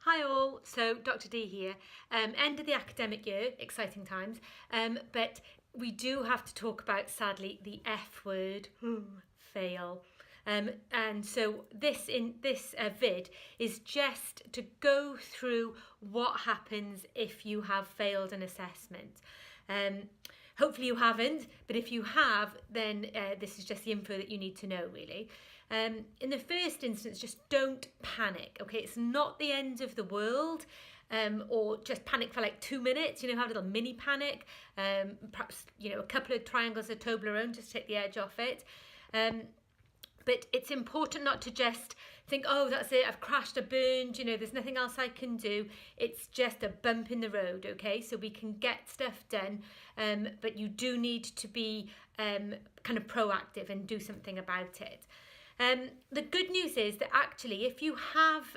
Hi all, so Dr. D here. End of the academic year, exciting times, but we do have to talk about, sadly, the F word, fail. And so this vid is just to go through what happens if you have failed an assessment. Hopefully you haven't, but if you have, then this is just the info that you need to know, really. In the first instance, just don't panic, okay? It's not the end of the world, or just panic for like 2 minutes, have a little mini panic, perhaps, a couple of triangles of Toblerone just to take the edge off it. But it's important not to just think, oh, that's it, I've crashed, I burned, there's nothing else I can do. It's just a bump in the road, okay? So we can get stuff done, but you do need to be kind of proactive and do something about it. The good news is that actually, if you have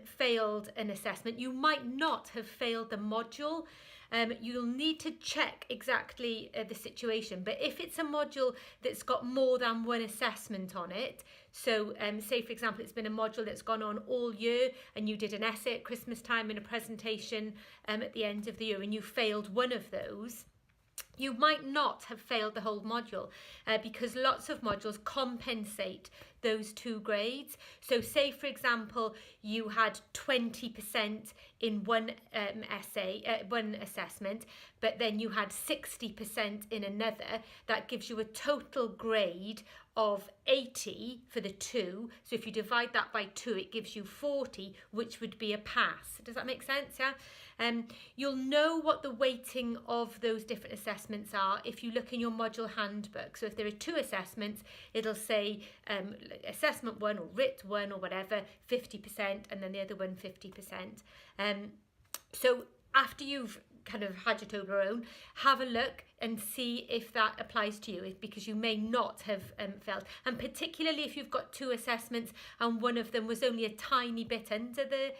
failed an assessment, you might not have failed the module. You'll need to check exactly the situation, but if it's a module that's got more than one assessment on it, so say for example it's been a module that's gone on all year and you did an essay at Christmas time and a presentation at the end of the year and you failed one of those, you might not have failed the whole module because lots of modules compensate those 2 grades. So say for example you had 20% in one one assessment, but then you had 60% in another. That gives you a total grade of 80 for the 2. So if you divide that by 2, it gives you 40, which would be a pass. Does that make sense? Yeah. You'll know what the weighting of those different assessments are if you look in your module handbook. So if there are 2 assessments, it'll say assessment 1 or writ 1 or whatever, 50%, and then the other one 50%. So after you've kind of had your Toblerone, have a look and see if that applies to you, because you may not have failed. And particularly if you've got 2 assessments and one of them was only a tiny bit under the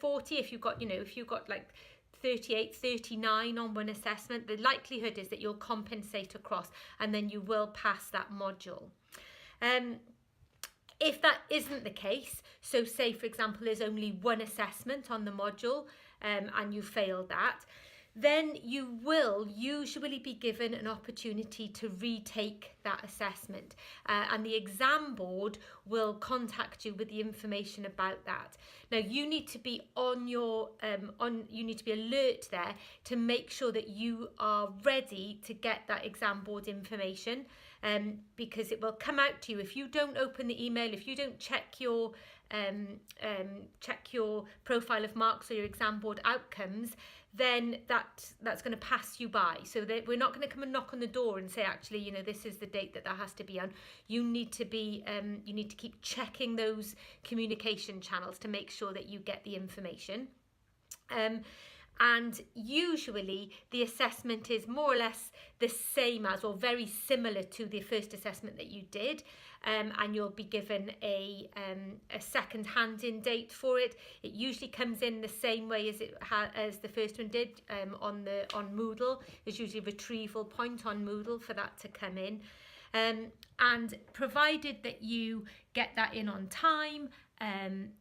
40, if you've got like 38, 39 on one assessment, the likelihood is that you'll compensate across and then you will pass that module. If that isn't the case, so say for example there's only one assessment on the module and you failed that, then you will usually be given an opportunity to retake that assessment, and the exam board will contact you with the information about that. Now you need to be on your you need to be alert there to make sure that you are ready to get that exam board information, because it will come out to you if you don't open the email, if you don't check your profile of marks or your exam board outcomes, then that's going to pass you by. So that we're not going to come and knock on the door and say, actually, this is the date that has to be on. You need to be you need to keep checking those communication channels to make sure that you get the information. And usually the assessment is more or less the same as or very similar to the first assessment that you did, and you'll be given a second hand-in date for it. It usually comes in the same way as the first one did on Moodle. There's usually a retrieval point on Moodle for that to come in. And provided that you get that in on time,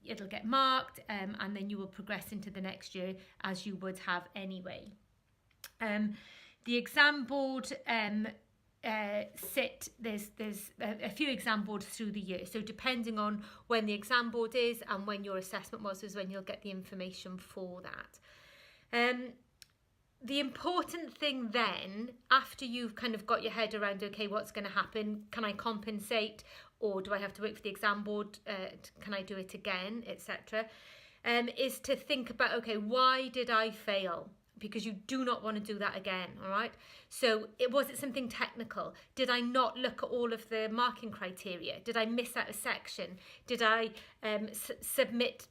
it'll get marked, and then you will progress into the next year as you would have anyway. The exam board there's a few exam boards through the year, so depending on when the exam board is and when your assessment was is when you'll get the information for that. The important thing then, after you've kind of got your head around, okay, what's going to happen? Can I compensate, or do I have to wait for the exam board? Can I do it again, etc.? Is to think about, okay, why did I fail? Because you do not want to do that again, all right? So was it something technical? Did I not look at all of the marking criteria? Did I miss out a section? Did I submit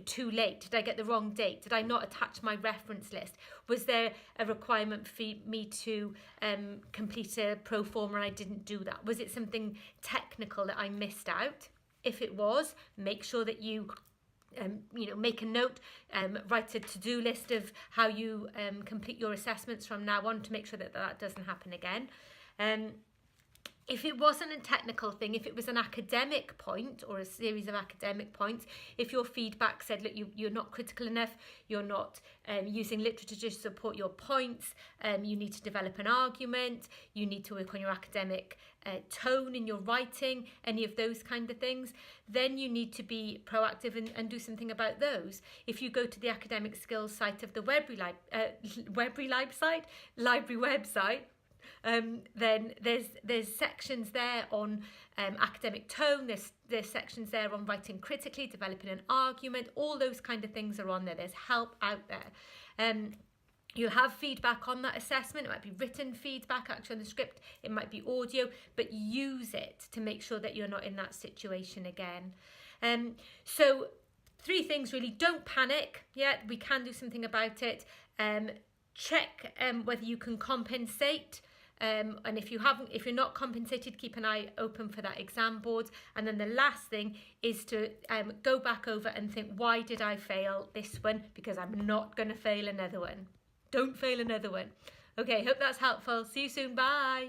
too late? Did I get the wrong date? Did I not attach my reference list? Was there a requirement for me to complete a pro forma and I didn't do that? Was it something technical that I missed out? If it was, make sure that you make a note, write a to-do list of how you complete your assessments from now on to make sure that that doesn't happen again. If it wasn't a technical thing, if it was an academic point or a series of academic points, if your feedback said, look, you're not critical enough, you're not using literature to support your points, you need to develop an argument, you need to work on your academic tone in your writing, any of those kind of things, then you need to be proactive and do something about those. If you go to the academic skills site of the library website, then there's sections there on academic tone, there's sections there on writing critically, developing an argument, all those kind of things are on there. There's help out there. You'll have feedback on that assessment. It might be written feedback actually on the script, it might be audio, but use it to make sure that you're not in that situation again. So 3 things really: don't panic, we can do something about it. Check whether you can compensate. And if you're not compensated, keep an eye open for that exam board. And then the last thing is to go back over and think, why did I fail this one? Because I'm not going to fail another one. Don't fail another one. Okay, hope that's helpful. See you soon. Bye.